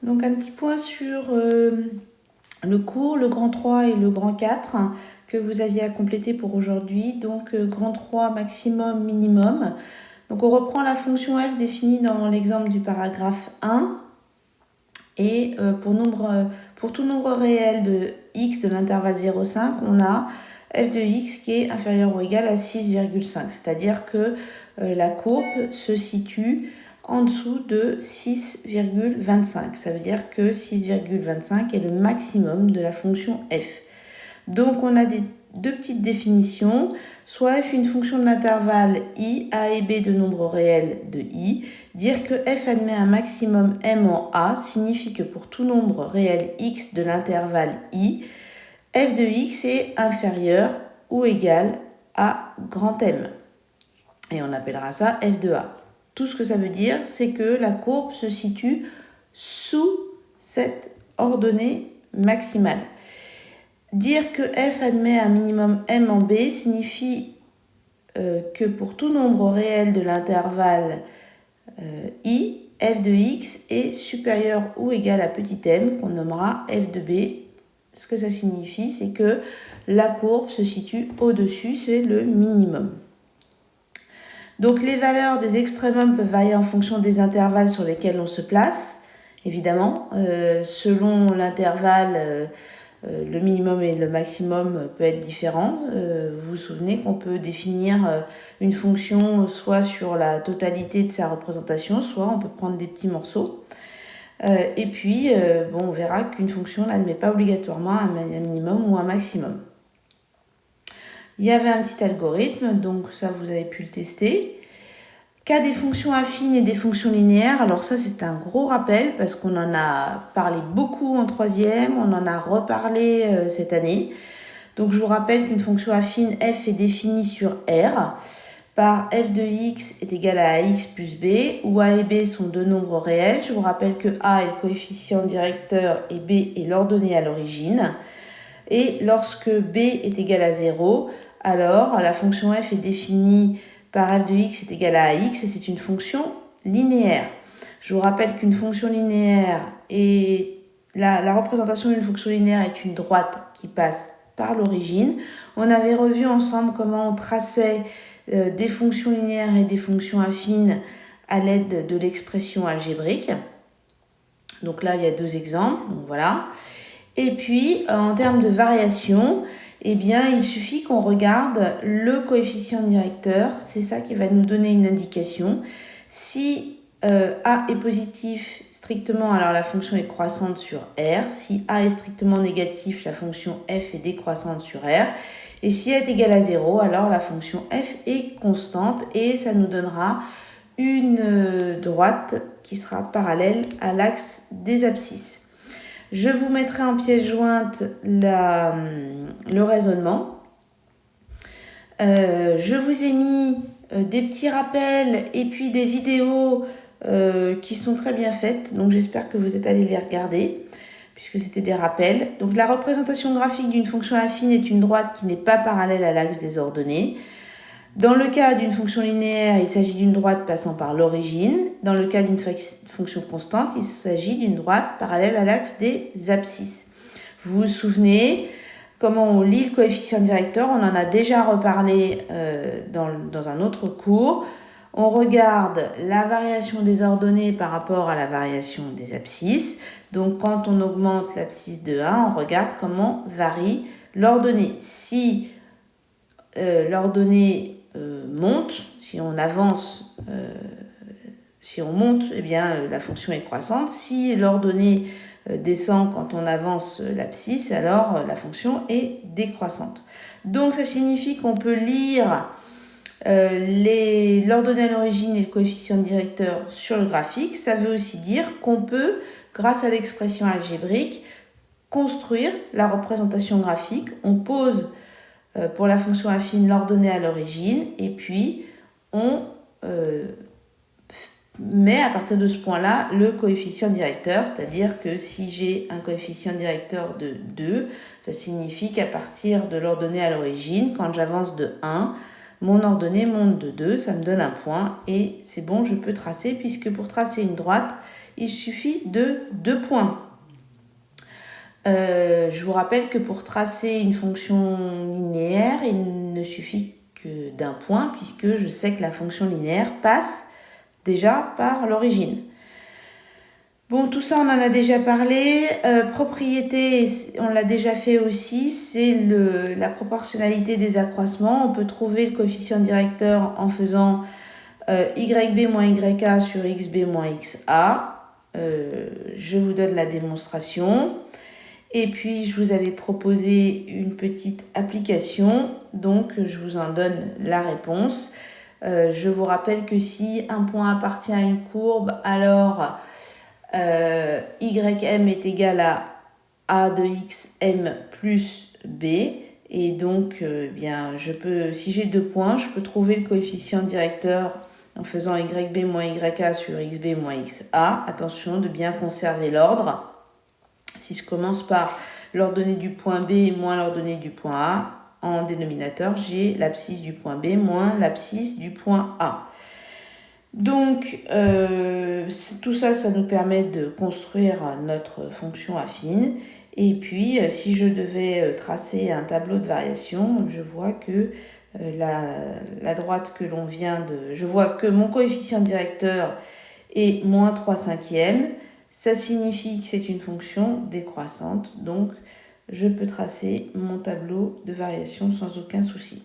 Donc un petit point sur le cours, le grand 3 et le grand 4 que vous aviez à compléter pour aujourd'hui. Donc grand 3 maximum, minimum. Donc on reprend la fonction f définie dans l'exemple du paragraphe 1. Et pour tout nombre réel de x de l'intervalle 0,5, on a f de x qui est inférieur ou égal à 6,5. C'est-à-dire que la courbe se situe en dessous de 6,25. Ça veut dire que 6,25 est le maximum de la fonction f. Donc on a deux petites définitions. Soit f une fonction de l'intervalle i, a et b de nombres réels de i. Dire que f admet un maximum m en a signifie que pour tout nombre réel x de l'intervalle i, f de x est inférieur ou égal à grand M. Et on appellera ça f de a. Tout ce que ça veut dire, c'est que la courbe se situe sous cette ordonnée maximale. Dire que f admet un minimum m en b signifie que pour tout nombre réel de l'intervalle i, f de x est supérieur ou égal à petit m, qu'on nommera f de b. Ce que ça signifie, c'est que la courbe se situe au-dessus, c'est le minimum. Donc les valeurs des extrémums peuvent varier en fonction des intervalles sur lesquels on se place, évidemment. Selon l'intervalle, le minimum et le maximum peut être différent. Vous vous souvenez qu'on peut définir une fonction soit sur la totalité de sa représentation, soit on peut prendre des petits morceaux. Et puis, on verra qu'une fonction n'admet pas obligatoirement un minimum ou un maximum. Il y avait un petit algorithme, donc ça vous avez pu le tester. Cas des fonctions affines et des fonctions linéaires, alors ça c'est un gros rappel parce qu'on en a parlé beaucoup en troisième, on en a reparlé cette année. Donc je vous rappelle qu'une fonction affine f est définie sur R par f de x est égal à ax plus b, où a et b sont deux nombres réels. Je vous rappelle que a est le coefficient directeur et b est l'ordonnée à l'origine. Et lorsque b est égal à 0, alors la fonction f est définie par f de x est égal à ax et c'est une fonction linéaire. Je vous rappelle qu'une fonction linéaire est la représentation d'une fonction linéaire est une droite qui passe par l'origine. On avait revu ensemble comment on traçait des fonctions linéaires et des fonctions affines à l'aide de l'expression algébrique. Donc là, il y a deux exemples. Donc voilà. Et puis, en termes de variation, eh bien, il suffit qu'on regarde le coefficient directeur. C'est ça qui va nous donner une indication. Si A est positif strictement, alors la fonction est croissante sur R. Si A est strictement négatif, la fonction f est décroissante sur R. Et si A est égal à 0, alors la fonction f est constante et ça nous donnera une droite qui sera parallèle à l'axe des abscisses. Je vous mettrai en pièce jointe le raisonnement. Je vous ai mis des petits rappels et puis des vidéos qui sont très bien faites. Donc j'espère que vous êtes allés les regarder puisque c'était des rappels. Donc la représentation graphique d'une fonction affine est une droite qui n'est pas parallèle à l'axe des ordonnées. Dans le cas d'une fonction linéaire, il s'agit d'une droite passant par l'origine. Dans le cas d'une fonction constante, il s'agit d'une droite parallèle à l'axe des abscisses. Vous vous souvenez comment on lit le coefficient directeur? On en a déjà reparlé dans un autre cours. On regarde la variation des ordonnées par rapport à la variation des abscisses. Donc quand on augmente l'abscisse de 1, on regarde comment varie l'ordonnée. Si l'ordonnée monte, si on avance, si on monte, eh bien la fonction est croissante. Si l'ordonnée descend quand on avance l'abscisse, alors la fonction est décroissante. Donc ça signifie qu'on peut lire l'ordonnée à l'origine et le coefficient directeur sur le graphique. Ça veut aussi dire qu'on peut, grâce à l'expression algébrique, construire la représentation graphique. On pose pour la fonction affine l'ordonnée à l'origine et puis on met à partir de ce point-là le coefficient directeur, c'est-à-dire que si j'ai un coefficient directeur de 2, ça signifie qu'à partir de l'ordonnée à l'origine, quand j'avance de 1, mon ordonnée monte de 2, ça me donne un point et c'est bon, je peux tracer puisque pour tracer une droite, il suffit de 2 points. Je vous rappelle que pour tracer une fonction linéaire, il ne suffit que d'un point, puisque je sais que la fonction linéaire passe déjà par l'origine. Bon, tout ça, on en a déjà parlé. Propriété, on l'a déjà fait aussi, c'est la proportionnalité des accroissements. On peut trouver le coefficient directeur en faisant YB moins YA sur XB moins XA. Je vous donne la démonstration. Et puis, je vous avais proposé une petite application, donc je vous en donne la réponse. Je vous rappelle que si un point appartient à une courbe, alors ym est égal à a de xm plus b. Et donc, bien, si j'ai 2 points, je peux trouver le coefficient directeur en faisant yb moins yA sur xb moins xa. Attention de bien conserver l'ordre. Si je commence par l'ordonnée du point B moins l'ordonnée du point A, en dénominateur, j'ai l'abscisse du point B moins l'abscisse du point A. Donc, tout ça, ça nous permet de construire notre fonction affine. Et puis, si je devais tracer un tableau de variation, je vois que la droite que l'on vient de... Je vois que mon coefficient directeur est moins 3/5. Ça signifie que c'est une fonction décroissante, donc je peux tracer mon tableau de variation sans aucun souci.